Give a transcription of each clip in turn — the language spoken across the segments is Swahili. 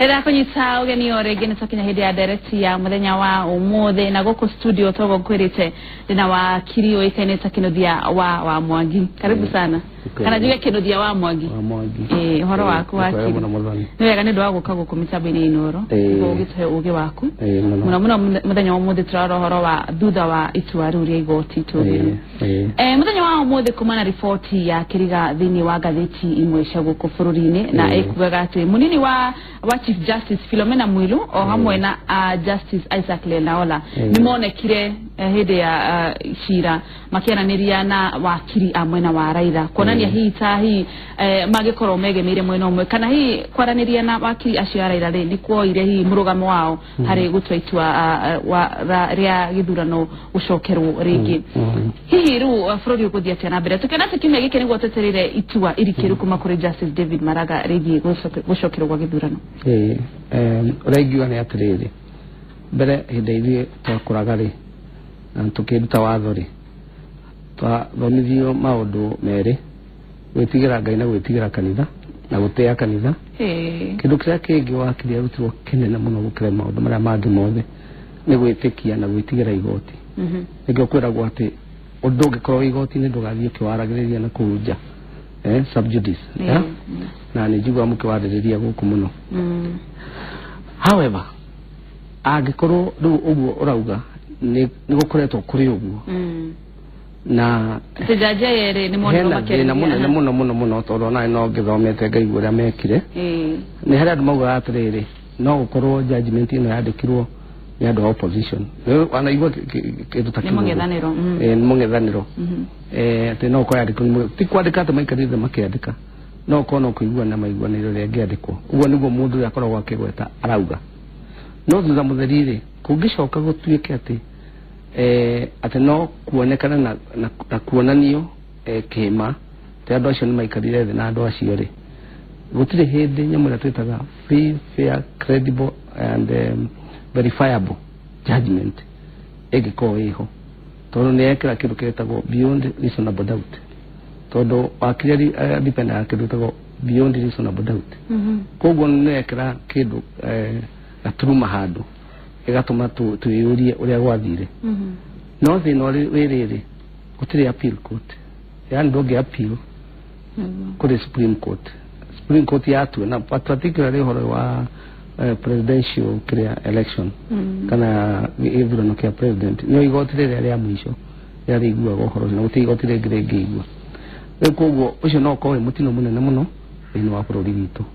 Era kunyita ugeni orege nitokinya hidi ya direct ya muthenya wa umuthe na goko studio togo kwirite dina wa kirio ikaneta kinodia wa Mwangi. Karibu sana. Kana juga kinodia wa Mwangi. Horo waku wa kiri. Niwega ni ndo guka gukumita bene Inooro. Ugithe uge waku. Muna muthenya wa umuthe turaro horo wa thutha wa itugiru ria Igoti itugiru. Muthenya wa umuthe kumana ripoti ya kiriga thini wa gatheti imwe cia guku bururi-ini na ekugaga ati munini wa Chief Justice Philomena Mwilu o hamwe na Justice Isaac Lenaola nimonekire hede ya shira makiananiria na wakiri amwe na wa Raila konania hii tahi magikoro megemeire mwena umwe kana hii kwaraniria na wakiri acio Raila ni kuoire hii murugamo wao hari gutwaitua wa ria githurano ucokerwo ringi hihi ru bururi uguthia tena mbere tukena tikimya gike niguo teterire itua irikiru kuma kuri Justice David Maraga ringi gucokerwo gwa githurano Regiwa ni atiriri mbere hindeirie twakuraga ri tukiruta watho ri twathomithio maundu meri gwitigira Ngai na gwitigira kanitha na gutia kanitha kindu kiria kingi wakiri arutirwo kinene muno gukira maundu maria mangi mothe ni gwitikia na gwitigira igoti nigio kwiragwo ati undu ngikorwo igoti ni ndugathie kiwaragiriria na kuja subjudice na ni jigwa mukiwaririria guku muno however agikorwo ndu uguo urauga ni gukoretwo kuri uguo na tijaje yere ni mondo makere na muno toro na no ngithomete Ngai uria mekire ni hari andu mauga atiriri no gukorwo judgment ino yandikirwo ni andu opposition wana igwa kindu ta kindu ni mungethaniro ati no ko yandikirwo ti kwandika ta maikarire makiandika no kono kuigwa na maiguaniro ria ngiandikwo uguo niguo mundu ria korwo akigweta arauga no thutha mutherire kungicoka gutuike ati no kuonekana na kuonanio kima te andu acio ni maikarire thi na andu acio ri gutire hindi nyamura twitaga free, fair, credible and verifiable judgment egiko iho tondu ni ekira kindu kiretagwo beyond reasonable doubt tondu wakiri depend ya kindu kitagwo beyond reasonable doubt koguo ni ekira kindu gaturuma handu igatuma tuyurie uria gwathire no thina ririri gutire appeal court yani ndoge appeal kuri Supreme Court yatu na particularly horo wa presidential election kana ithurano kia president no igotire ria mwisho yari igua gohoro na guti igotire ngirenge igua koguo ucio no kowe mutino munene muno thini wa bururi witu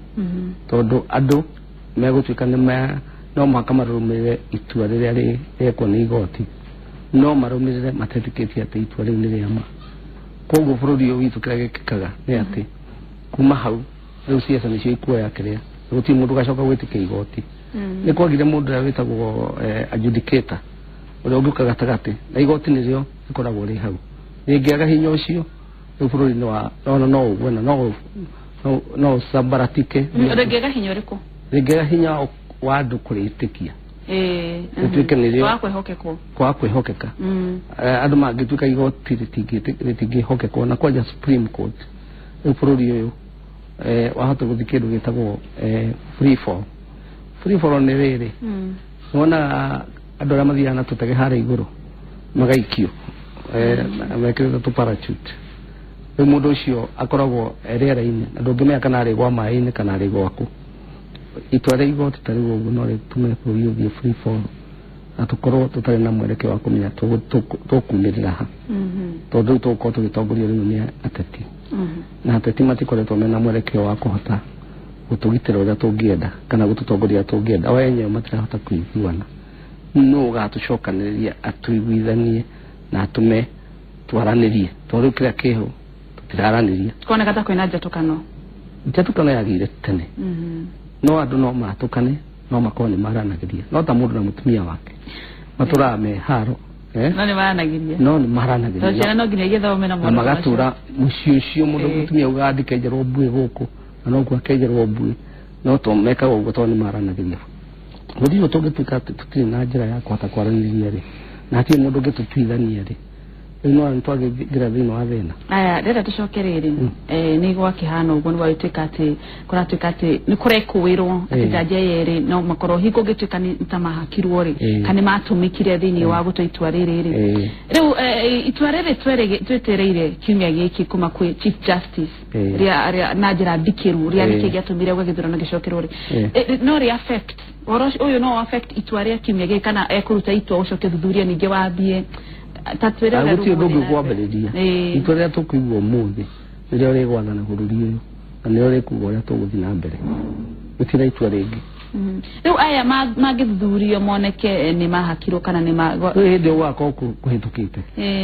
tondu andu megutwika ni no makamarumire itua riria rikwo ni igoti no marumire matetiketi ati itua riu ni riama koguo bururi witu kira gikikaga ni ati kuma hau riu siasa nicio ikuoya kiria guti mundu gacoka gwitikia igoti ni kwagire mundu ria witagwo adjudicator uria ungiuka gatagati na igoti nirio ikoragwo ri hau ringiaga hinya ucio riu bururi no uguo no sambaratike ringiaga hinya uriku ringiaga hinya wa andu kuritikia tuike nirio kwa kwihokeka andu mangituika igoti ritingihokekwo na kwaja Supreme Court riu bururi uyu wahota guthikindu gitagwo free fall ni riri wona andu aria mathiana tutege hara iguru magaikio mekirite tu parachute riu mundu ucio akoragwo riera-ini andu ngimenya kana ari gwa mai-ini kana ari gwaku itua ria igoti tari uguo no ritume bururi uthie free fall atukorwo tutari na mwerekeo wa kumenya tukumirira ha tondu tuko tugitongorio riu ni ateti na ateti matikoretwo mena mwerekeo wa kuhota gutugitira uria tungienda kana gututongoria tungienda o enyewe matirahota kuiguana no gatucokaniria atuiguithanie na atume twaranirie tondu kira kiho tutiraraniria kuoneka ta kwina jatukano yagire tene no andu no matukane no makoni maranagiria no ta mundu na mutumia wake matura me haro no ni maranagiria to ciana no nginya igithome na mundu magatura muciucio mundu mutumia ugandike njerwo mbui guku na no kwa kenjerwo mbui no to meka uguo to ni maranagiria guthio tungituika tutiri na njira ya kuhota kwaraniria ri na ati mundu ngitutuithania ri no ntwage gira thino wa thina aya ndeta tucokerere ni gwa kihano ugo ni waiteka ati kuratuka ati ni kurekuwirwo ati jaje yeri no makoro hiko gituka ni tamahakirwo ri kani matumikire thini wa guto itwarire ri riu itwarire twetereire kimya giki kuma kwi chief justice ria najira dikiru ria nikige atumire gwa githurano gicokerwo ri no ri affect orosh uyu no affect itwaria kimya giki kana ekuruta itwa ucoke thuthuria ninge wabie tatwere ru agutio ndugu kwambiriria itwere tukuigwo muthi rire uri gwathana bururi uyu na ni uri kugo ria tuguthi na mbere gutira itwa ringi riu aya magithuthurio moneke ni mahakirwo kana ni hindi ugako kuhitukite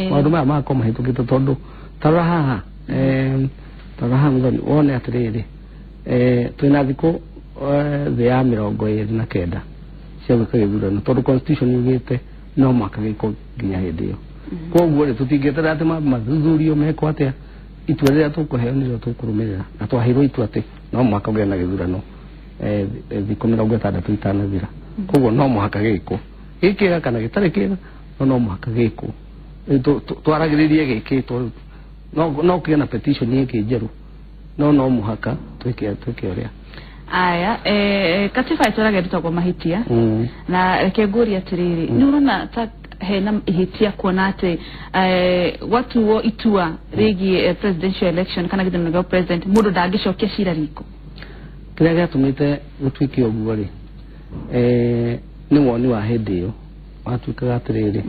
maundu maya mako mahitukite tondu tara haha muthoni wone atiriri twina thiku thi ya 29 cia gwika githurano tondu constitution yugite no mwaka giko nginya hindi iyo koguo ri tutingetera ati mathuthurio meko atia itua riria tukuheo niro tukurumirira na twahirwo itua ati no mwaka ugia na githurano thiku 60 itanathira koguo no mwaka giko gikira kana gitari kira no mwaka giko twaragiririe gikitwo no kina petition yake njeru no mwaka twike uria aya katiba itorage tutagwa mahitia na rekeguri atiriri ni urona ta hena ihitia kuona ati watu wo itua rigi presidential election kana githurano gya president mundu ndagicokia cira riko kiria gatumite gutwike oguo ri ni woni wa hindi yo watuikaga atiriri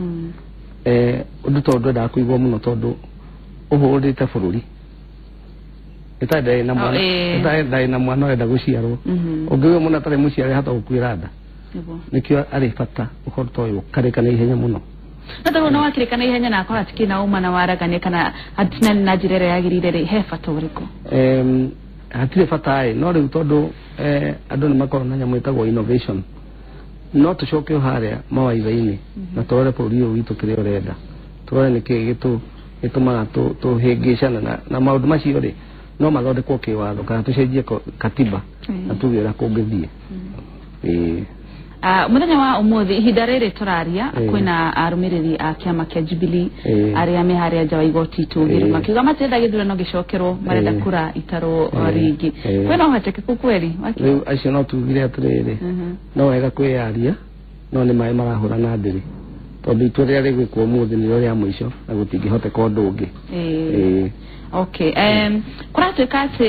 undu tondu ndakuigwa muno tondu uhurite bururi ita na mwana enda guciarwo ungiwe muna tare muciare hata gukwira nda nikio ari fata ukorto uyu karikana ihenya muno nataro no wakirikana ihenya na akora tikina uma na waragania kana hatina na jirere yagirire ri he fata uriko hatire fata ai no ri tondu andu ni makoro na nyamu itagwo innovation no tucoke haria mawaitha-ini na tore bũrũri ũyũ witũ kĩrĩa ũrenda tũrore nĩkĩ gĩtũmaga tũhĩngĩcana na maũndũ macio rĩ no mathondekwo kĩwatho kana tũcenjie katiba na tuge ũrĩa kũngĩthiĩ muthenya wa umuthi ihinda rĩrĩ tũraria kwĩna arũmĩrĩri a kĩama kĩa Jubilee arĩa me harĩa nja wa igoti itugiru makiuga matirenda gĩthurano gĩcokerwo marenda kura itarwo ringi kwĩna ũhotekeku kweri rĩu acio no tugire atĩrĩrĩ no wega kwĩyaria no nĩ maĩ marahũra na ndĩrĩ tondũ itua rĩrĩa rĩgwĩkwo ũmũthĩ nĩrĩo rĩa mũico na gũtingĩhoteka ũndũ ũngĩ okay kuratuika ati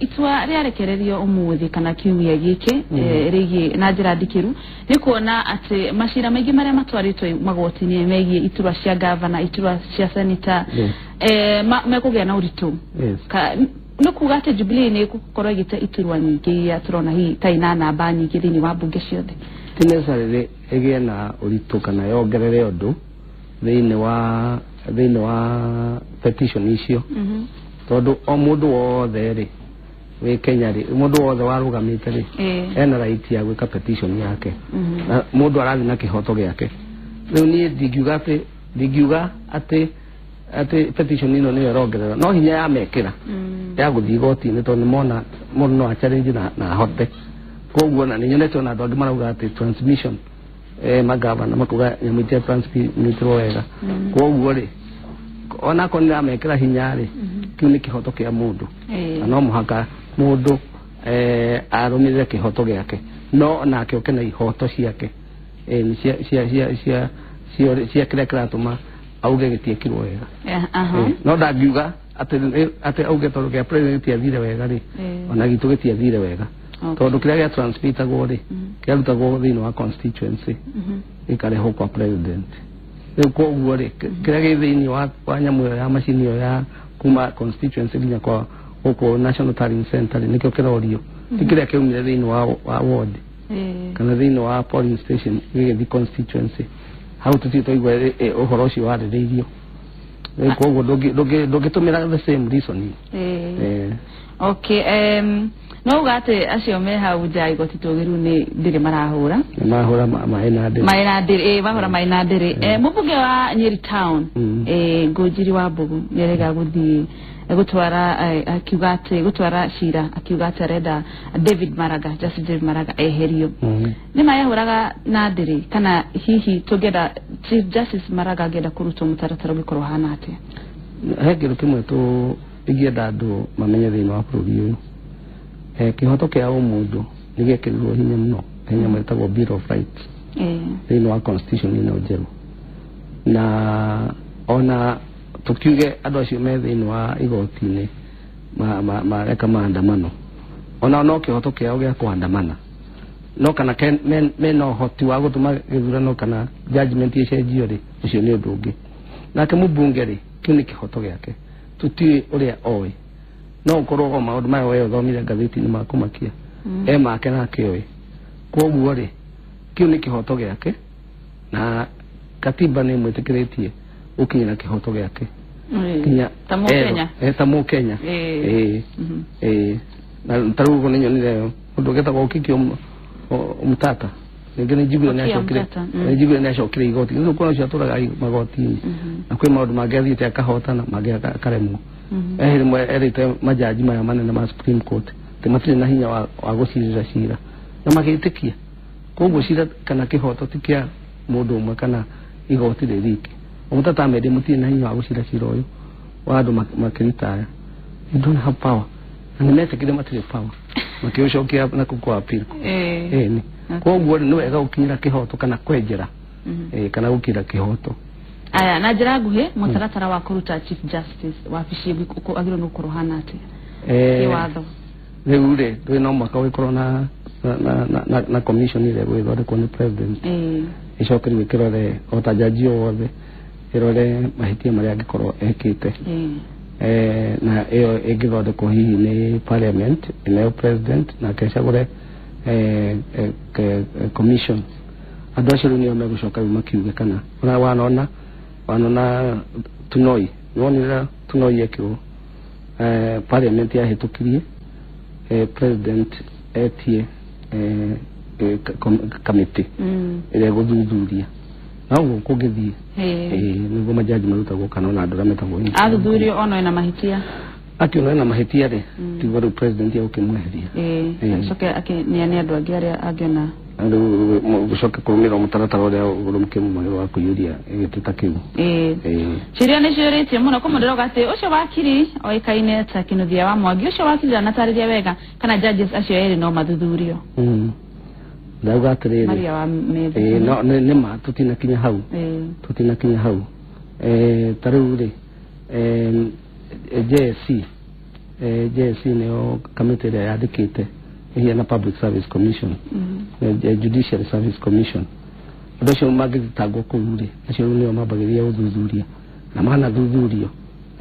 itua riarekererio umuthi kana kiumia giki rigi na njira ndikiru ni kuona ati macira maingi maria matwaritwo magoti-ini megie iturwa cia governor iturwa cia senator mekugia na uritu no kuga ati Jubilee ni gukorwo igite iturwa nyingi ya turona hi taina namba nyingi thini wa bunge ciothe tinesarire egie na uritu kana yongerere undu thini wa petition icio tondu o mundu wothe ri we Kenya ri mundu wothe warugamite ri ena right ya gwika petition yake na mundu arathi na kihoto giake riu ni ndingiuga ati petition ino ni yarongerera no hinya ya mekira ya guthii igoti-ini tondu mona mundu no challenge na hote koguo na ninyonete ona andu angi marauga ati transmission magavana makuga nyamitia transmitro wega koguo ri ona konira mekira hinya ri kiu ni kihoto kia mundu no muhaka mundu arumire kihoto giake no nake ukena ihoto ciake ni cia kira kiratuma auge gitiekirwo wega no ndangiuga ati auge tondu kia president athire wega ri ona gitu gitiathire wega tondu kiria gia transmitagwo ri kiarutagwo thiini wa constituency ikarehwo kwa president riu koguo ri kiria gi thiini wa nyamu ya macini yo ya kuma constituency nginya kwa huko national tallying center nikio kirorio kiria kiumire thiini wa ward kana thiini wa polling station githi constituency how tutito igwa uhoro ucio waririirio riu koguo ndungitumira the same reason okay no ugate acio me hau nja igoti tugiru ni ndiri marahura maina ndiri bahura maina ndiri mubunge wa Nyeri town ngujiri wa Mbugu nirega guthi gutwara akiugate gutwara shira akiugate reda David Maraga Justice David Maraga eherio nima yahuraga nadiri kana hihi tugeda Chief Justice Maraga ageda kuruta mutaratara gikoro hanate hegero kimwe to igienda andu mamenye thini wa bururi uyu kihoto kia umundu nigekirwo hinya muno hinya mwetagwo Bill of Rights thini wa constitution ino njeru na ona tukiuge andu acio me thini wa igoti-ini mareka maandamano ona no kihoto kiao gia kuandamana no kana meno hoti wa gutuma githurano kana judgment icenjio ri ucio ni undu ungi nake mubunge ri kiu ni kihoto giake tuti uria oi no korwo maundu maya we thomire ngathiti ni makumakia make na kioi koguo ri kiu ni kihoto giake na katiba ni mwitikiritie ukinyira kihoto giake kinya tamu Kenya na tarugo ni nyonire undu getagwo kikio umtata ngene jibiro ni ashokire jibiro ni ashokire igoti ndio kwa cio turaga magoti na kwi maundu mangiathiite akahotana karemwo rimwe erite majaji maya manene ma Supreme Court timatire na hinya wa gucirira cira na magitikia koguo cira kana kihoto tikia mundu umwe kana igoti ririki umutata amede mutie na hinya wa gucira cira uyu wa andu makiritaya you don't have power and nese kile matire power makiushokia na kukwa appeal ni koguo ni wega ukinyira kihoto kana kwenjera kana ukira kihoto aya na njira nguhi mutaratara wa kuruta Chief Justice wa bishi agiro no kurohana ati kiwatho riure ndwe no mwaka we corona na commission ile we thode kwa president icokeri kirore otajaji wothe kirore mahitia maria ngikoro ekite na iyo igithode ko hihi ni parliament ile president na keshagure commission andu acio ni megucoka makiuge kana ona wanona tunoi wonira tunoi ekiro parliament ya hitukirie president etie committee ile guthuthuria na ugo kugithie nigo majaji marutagwo kana ona andu rametagwo athuthurio ono ina mahitia akiona na mahitia ri tigoro president ya ukimweheria soke ni andu angi aria angiona andu gucoka kurumira mutaratara uria urumkimu wa kuyuria igituta kiu ciria ni ciuritie muno kumundiro gati ucio wakiri oikaine ta kinuthia wa Mwangi ucio wakiri na tariria wega kana judges acio eri no mathuthurio ndauga atiriri Maria wa methe no ni ma tutina kinya hau tariu ri JSC nio committee ya yandikite hiya na Public Service Commission Judicial Service Commission adocio magithitangwo kuri acio nio mabagiria uthuthuria na mana thuthurio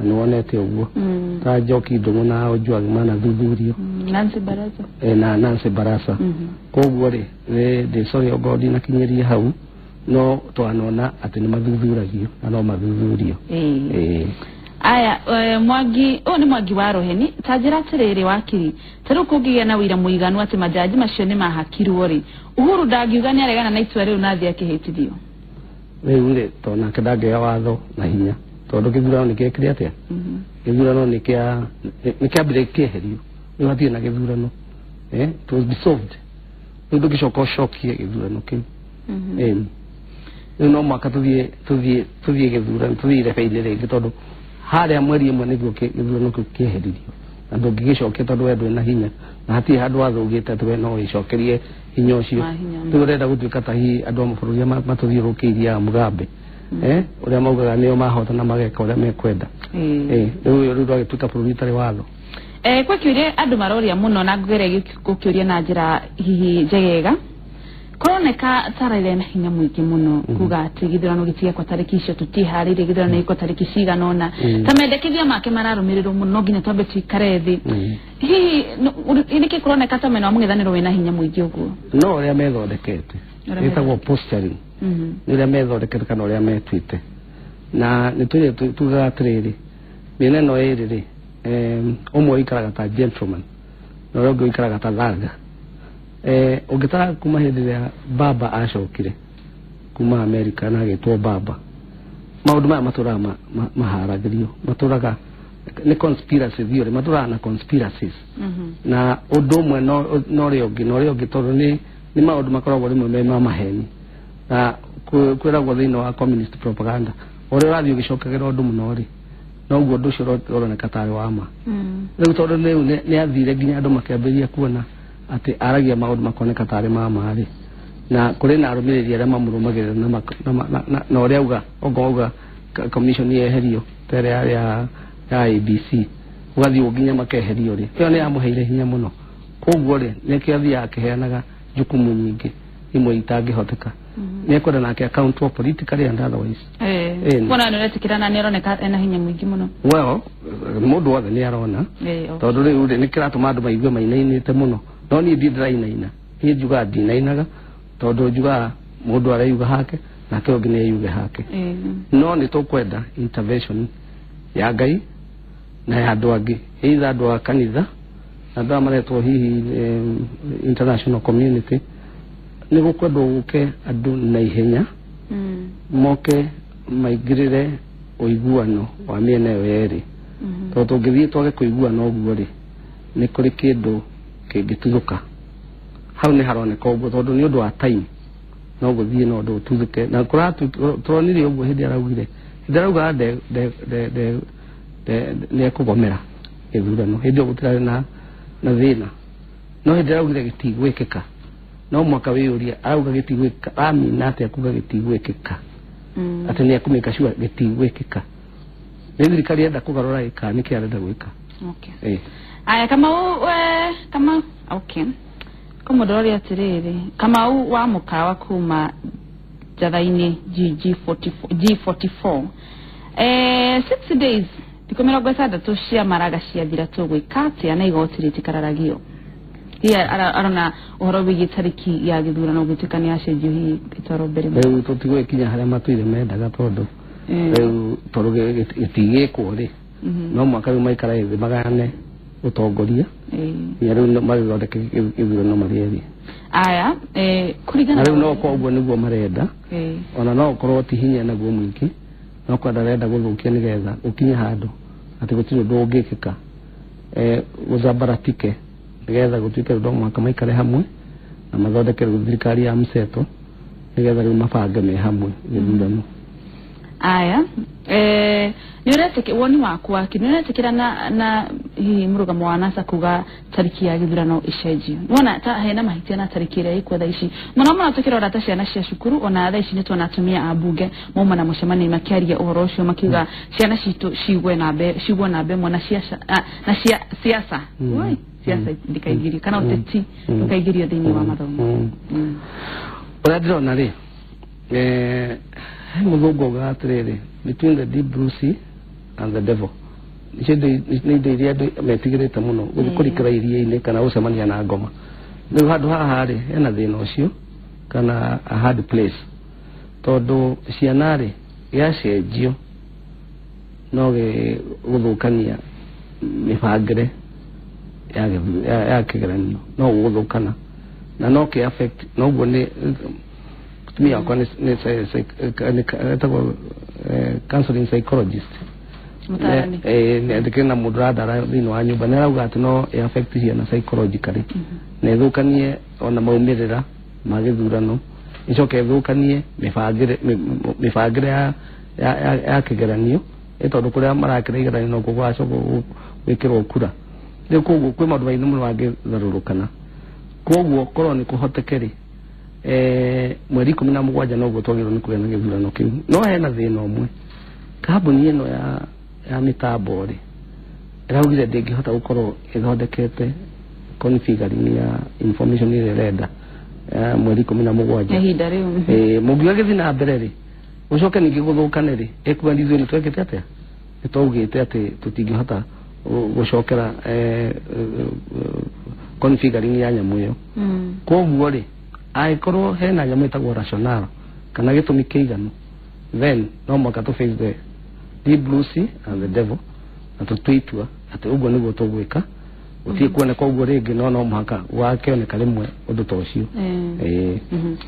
na wonete uguo ta Njoki Ndung'u na Ojwang mana thuthurio Nancy Barasa koguo ri de sorry ogodi na kinyeria hau no twanona ati ni mathuthuragio na no mathuthurio aya Mwangi ni Mwangi wa Roheni tajira tiriri wakiri taru kugiya na wira muiganu ati majaji macio ni mahakirwo ri Uhuru ndagiuga ni aregana na itwa riu nathi akihitithio riu ri tona kedage ya watho na hinya tondu githurano ni kekire atia githurano ni kia break herio ni wathie na githurano it was dissolved ndu gicoko shokie githurano kiu no mwaka tuthie githurano tuthire feile ringi tondu haria mweri imwe niguo githurano kiu kiheririo na ndungigicokia tondu we ndwina hinya na hatie handu wathugite tuwe no icokerie hinya ucio turenda gutuika ta hi andu amabũrũri matuthiũrũkĩirie Mugabe uria maugaga nio mahota na mageka uria mekwenda riu rwagituika bũrũri tari watho kwa kiuria andu maroria muno na ngere gukiuria na njira hihi njegega koroneka taraire na hinya mwingi muno kuga ati githurano gitia kwa tariki icio tutiharire githurano iko tariki ciganona tamendekithia make mararumirirwo muno nginya twambe twikare thi hihi iniki koroneka ta mena mungithaniro wina hinya mwingi uguo no uria methondekete itagwo posturing uria methondekete kana uria metwite na nituri tuga atiriri mena no iri umwe ikaraga ta gentleman no rogo ikaraga ta thanga ugitara kuma hindi ya baba acokire kuma America na gitwo baba maundu maya maturaga maharagirio maturaga ni conspiracy theory maturana conspiracies na udumwe no riogi tondu ni maundu makoragwo rimwe me maheni na kwiragwo thini wa communist propaganda uri urathio gicokagira undu muno ri noguo undu ucio uroneka tari wa ma riu tondu ni athire nginya andu makiambiria kuona ati aragia maundu makoneka tari ma ri na kuri na arumiriri aria mamurumagirira na uria uga commission yeherio tere ya ABC ugathio nginya makeherio ri iyo ni amuheire hinya muno koguo ri niki athia akiheanaga jukumu nyingi imwe itangihoteka nekwenda nake account of politically and otherwise bona niretikirana nironeka ena hinya mwingi muno well mundu wothe ni arona tondu riu ni kiratuma andu maigue mainainite muno no ni ndirainaina ni njuga ndinainaga tondu njuga mundu araiuga hake na kio ngine yuge hake no ni tukwenda intervention ya Ngai na ya andu angi either andu a kanitha andu amaretwo hihi international community ni gukwenda guke andu na ihenya moke maigirire uiguano wa miena yo yeri tondu ngithii twage kuiguana uguo ri ni kuri kindu kingituzuka hau ni haroneka uguo tondu ni undu wa time no guthii no ndu tuzuke na kuratu turonire uguo hindi araugire ndarauga de ne kubomera ithurano hindi gutira na thina no hindi araugire gitigwikika no mwaka wiyuria arauga gitigwikika amina ati akuga gitigwikika ati ni akumika shua gitigwikika ni thirikari enda kugarura ika niki arenda gwika okay aya kama okay kama ndorori atiriri kama wa mukawa kuma jathaini G44 6 days tikomera gwesada tushia maraga cia thira tugwikate ana igoti ritikararagio arona uhoro wigi tariki ya githurano gwitikania acenjio hi itoro mbere riu tutigwe kinya haria matuire mendaga tondu riu toruge gitigikwo ri no mwaka riu maikara ithi magane utongoria ya riu marithondeke githurano marieri aya kurigana riu no koguo niguo marenda ona no korwo ti hinya naguo mwingi no kwenda renda guthukia nigetha ukinye handu ati gutiro ndungikika uzabaratike nigetha gutuike ndo mwaka maikare hamwe na mathondeke thirikari ya mseto nigetha riu mabange me hamwe githurano aya ni ureteke woni wakwa kineretekera na hi murugamo wa NASA kuga tariki ya githurano icenjio wona ta hena mahitia na tariki ria ikwetha ici mona tukira rata ciana cia cukuru ona tha ici ni twana atumia abunge mauma na mucemani makiaria uhoro ucio makiuga ciana citu cigwe na mbe mona ciaca na siasa oi siasa ndikaigirio kana uteti ndikaigirio thini wa mathomo uradrona ri mudhugo gatrere between the deep blue sea and the devil ni ndio metigirite muno gukurikira iria-ini kana ucemania na ngoma riu handu haha ri hena thina ucio kana a hard place tondu ciana ri yacenjio no guthukania mibangire ya kigeranio no guthukana na no ki affect no guo ni me akwa ni counseling psychologist ndikena mudradara thino wa nyumba nerauga ati no affect hiana psychologically ne thukanie ona maumirira magithurano icoke thukanie mibangire ya kigeranio etondu kuria marakira igeranio no kugwaco gwikirwo kura riu koguo kwi maundu maingi muno wangitharurukana koguo korwo ni kuhotekeri mweri 17 no gutogirwo ni kugena githurano kiu no hena thina umwe kambuni ino ya mitambo ri iraugire ndingihota gukorwo ithondekete configuring ya information ile renda mweri 17 ehinda riu mugiwa githina mbere ri ucoke ningi guthukane ri ekwendithio ni twekete atia nitwaugite ati tutingihota gucokera configuring ya nyamu iyo koguo ri aikorwo hena nyamu itagwo rational kana gitumi kiiganu then no mwaka to face the deep blue sea and the devil na tutwitua ati uguo niguo tugwika utie kuone kwa uguo ringi no mwaka wake one karimwe undu ta ucio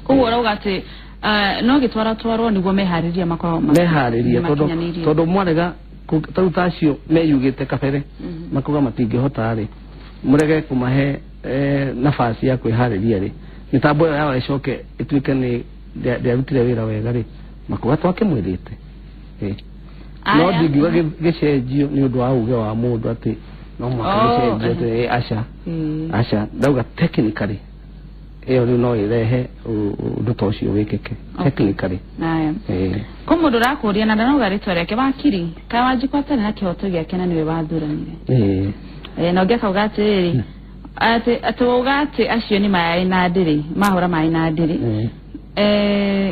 koguo rauga ati no gitwara twarwo niguo mehariria makoro mehariria tondu mwarega tautacio meyugite kabere makuga matingihota ri murege kumahe nafasi ya kwihariria ri mitambo yao icoke ituike ni ndirutire wira wega ri makuga twake mwirite no ndingiuga gicenjio ni undu wa uge wa mundu ati no mwaka gicenjio aca ndauga technically iyo no irehe undu tocio wikike technically ko mundu rakuria na ndanoga ritwa riake bakiri ka wajikwata na kihoto giake na niwe bathuranire no ngeka ugati ati ugati acio ni mai na ndiri mahora mai na ndiri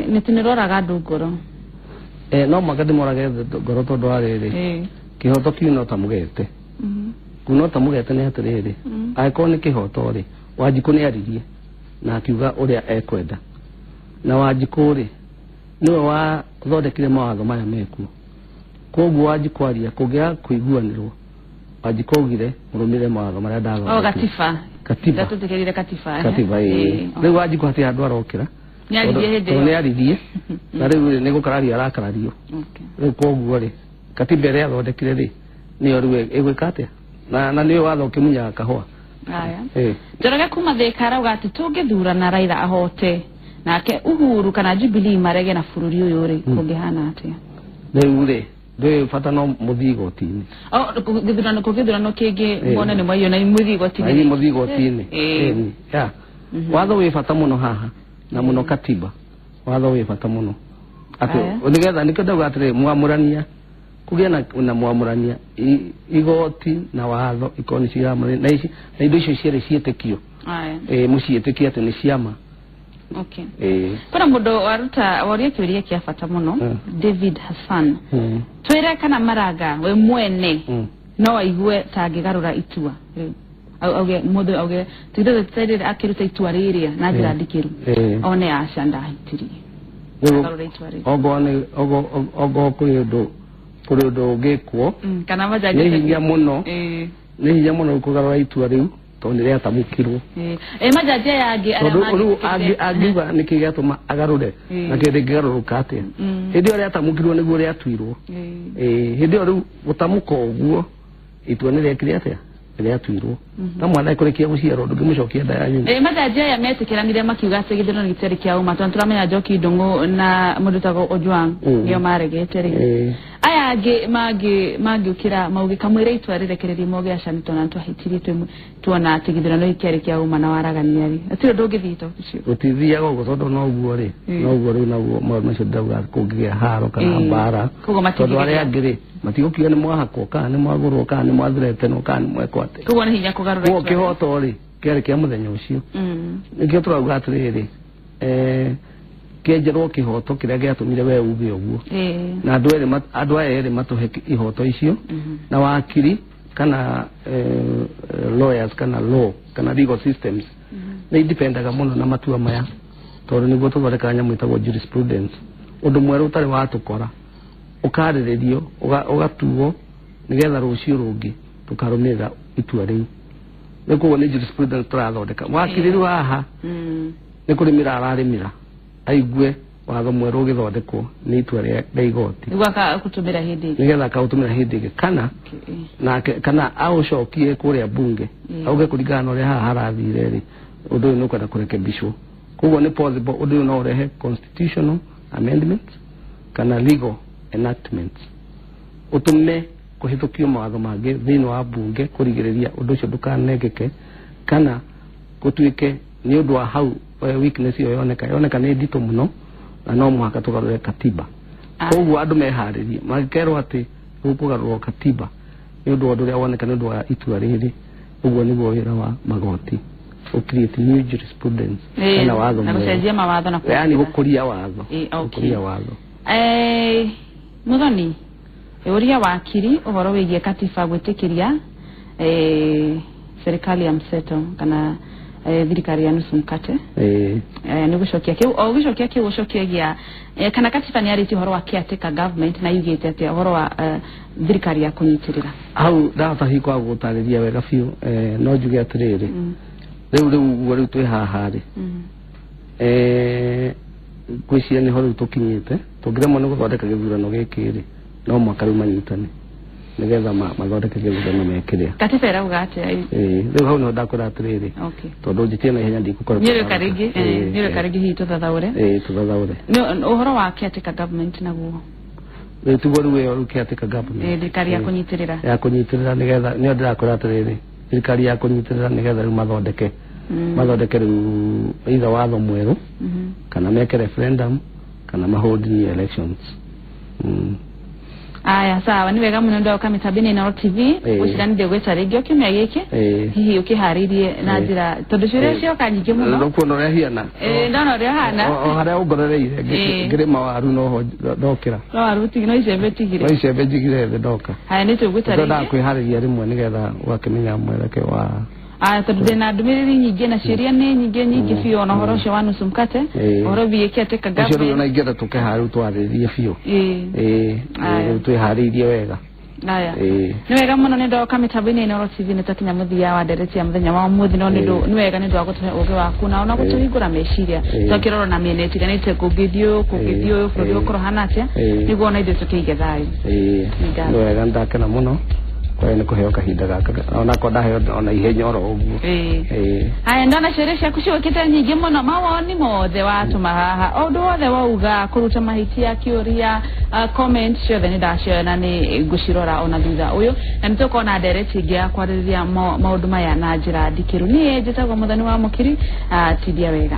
nitinirora ndungoro no magadi morage ngoro tondu ariri kihoto kiu no tamugete kuno tamugete ni atiriri aiko ni kihoto ri Wanjiku ni aririe na akiuga uria ekwenda na Wanjiku ri niwe wa thondekire mawatho maya meku koguo Wanjiku aria kugia kuiguanirwo Wanjiku augire murumire mawatho maria ndathondekire katiba tutekerire katiba riu Wanjiku ati andu arokira ni aririe na riu ni gukararia arakarario riu koguo ri katiba iria athondekire ri niyo riu igwika atia na niyo watho kimunya kahua aya Njoroge kuma thikara ugati tungithurana Raila ahote nake Uhuru kana Jubilee marege na bururi uyu ri kungihana atia riu ri ndwe fata no muthigotini githurano kingi mbona ni mwayo na muthigotini ni muthigotini ya watho wi fata muno haha na muno katiba watho wi fata muno ati nigetha nikenda atire mwamurania kugia na mwamurania igoti na watho ikoni ciama na ici na indo icio ciere cietekio mucietekia ati ni ciama kuna mundu waruta waria kiuria kia fata muno David Hassan twire kana Maraga we mwene no aigue tangigarura itua auge mundu auge tugire tsaidire akiruta itua riria na njira ndikiru one aca ndahitirie ogo kuri undu ungikwo kana majage ni hinya muno kugarura itua riu tondu ria tamukirwo majaji yangi agiuga nikigatuma agarure na kindi ngigaruruka atia hindi ria tamukirwo niguo ria tuirwo hindi riu gutamuka uguo itua ni riekire atia ria tuirwo na mwana ikurikia guciarwo ndungimucokia nda yanyu majaji ya metikiranire makiuga ati githurano gitari kia uma tondu turamenya Njoki Ndung'u na mundu tago Ojwang nio maregete ri aya magi ukira maugi kamwire itua rirekererie moge acani tona twahitirie tuona ati githurano gitari kia uma na waragania ri atiro ndungithito utithia gogo tondu no uguo ri naguo macio ndauga kungigia haro kana mbara tondu aria angiri matigukiuga ni mwahakwo kana ni mwagurwo kana ni mwathirete no kana ni mwekwate kugo ni hinya kugarura itua kihoto ri kiari kia muthenya ucio nikio turauga atiriri kenjerwo kihoto kiria giatumire we uge uguo na andu aya eri matuhe ihoto icio na wakiri kana lawyers kana law kana legal systems ni dependaga muno na matua maya tondu niguo tuthondeka nyamu itagwo jurisprudence undu mweru utari watukora ukariririo ugatuo nigetha rucio rungi tukarumirira itua riu nikuo ni jurisprudence turathondeka wakiriru haha ni kurimira ararimira aigue watho mweru ugithondekwo ni itua ria igoti igwaka kutumira hindi nigetha kautumira hindi kana kana aucokie kuria bunge auge kuringana na uria haha harathire ri undu uyu nukwenda kurekebishwo koguo ni possible undu uyu no urehe constitutional amendments kana legal enactments utume kuhitukio mawatho mangi thiini wa bunge kurigiriria undu ucio ndukanengeke kana gutuike ni undu wa hau weakness iyo yoneka ni ndito muno na no muhaka tugarure katiba koguo andu meharirie magikerwo ati gukugarurwo katiba ni undu undu ria woneka ni undu wa itua riri uguo niguo wira wa magoti create new jurisprudence kana watho na kucenjia mawatho na yani gukuria watho gukuria watho muthoni uria wakiri uhoro wigie katiba gwitikiria serikali ya mseto kana thirikari ya nusu mkate ni gucokia kiu o gucokia kiu gucokia kana katiba ni ariti uhoro wa caretaker government na yugite ati uhoro wa thirikari ya kunyitirira au data hiko agutariria wega fiu no njuge atiriri riu twi haha ri gwiciria ni horo tukinyite tungiremwo ni guthondeka githurano giki ri no mwaka riu manyitane nigetha mathondeke gĩthurano mekĩrĩa katiba ĩrauga atĩa rĩu hau no ndakwĩra atĩrĩrĩ tondũ njĩtie na ihenya ndikũkorwo nyĩrĩka rĩngĩ hihi tũthathaũre tũthathaũre ũhoro wa caretaker government naguo tugo rĩu caretaker government thirikari ya kũnyitĩrĩra nigetha nĩyo ndĩrakwĩra atĩrĩrĩ thirikari ya kũnyitĩrĩra nigetha rĩu mathondeke rĩu either watho mwerũ kana meke referendum kana hold elections aya sawa ni wega muno ndio kamitabini Inooro TV uciranire gweta rĩngĩ kimya gĩkĩ hihi ukiharirie na njira tondu ciũria cioka nyingĩ muno ndokuona ũrĩa hiana ndona ũrĩa hana harĩa ũngorereire ngĩrĩma waru no ndokĩra no waru no icembe njigire ndoka haya nĩ tũgweta rĩngĩ ndakwĩharĩria rĩmwe nĩgetha ũgakĩmenya mwereke wa tondu ndĩna ndũmĩrĩri nyingĩ na ciũria nĩ nyingĩ biũ na ũhoro ũcio wa nusu mkate ũhoro biĩke atĩ kagame ũcio na ingĩenda tũkeharĩu twarĩrie biũ twĩharĩirie wega aya nĩ wega mũno nĩ ndoka mĩtambo-inĩ Inooro TV nĩ tũkinya mũthia wa ndereti ya mũthenya wa ũmũthĩ no nĩ wega nĩ ndwa gũtũhe ũgĩ waku na ona gũtũhingũra meciria tũkĩrora na mĩena ĩtiganĩte kũngĩthiĩ bũrũri ũkorwo hana atĩa nĩguo ona ithuĩ tũkĩige thayũ nĩ wega ndakena mũno ni kuheo kahinda gaka ona ko ndaheo ona ihenya oro uguo haya ndona ciũria ciaku ciũkĩte nyingĩ mũno mawoni mothe watũma haha ũndũ wothe wauga kũruta mahĩtia kĩũria comment ciothe nĩ ndacioya na nĩ ngũcirora ona thutha ũyũ na nĩ tũkona ndereti ingĩ ya kwarĩrĩria maũndũ maya na njĩra ndikĩru niĩ njĩtagwo Mũthoni wa Mũkiri tithia wega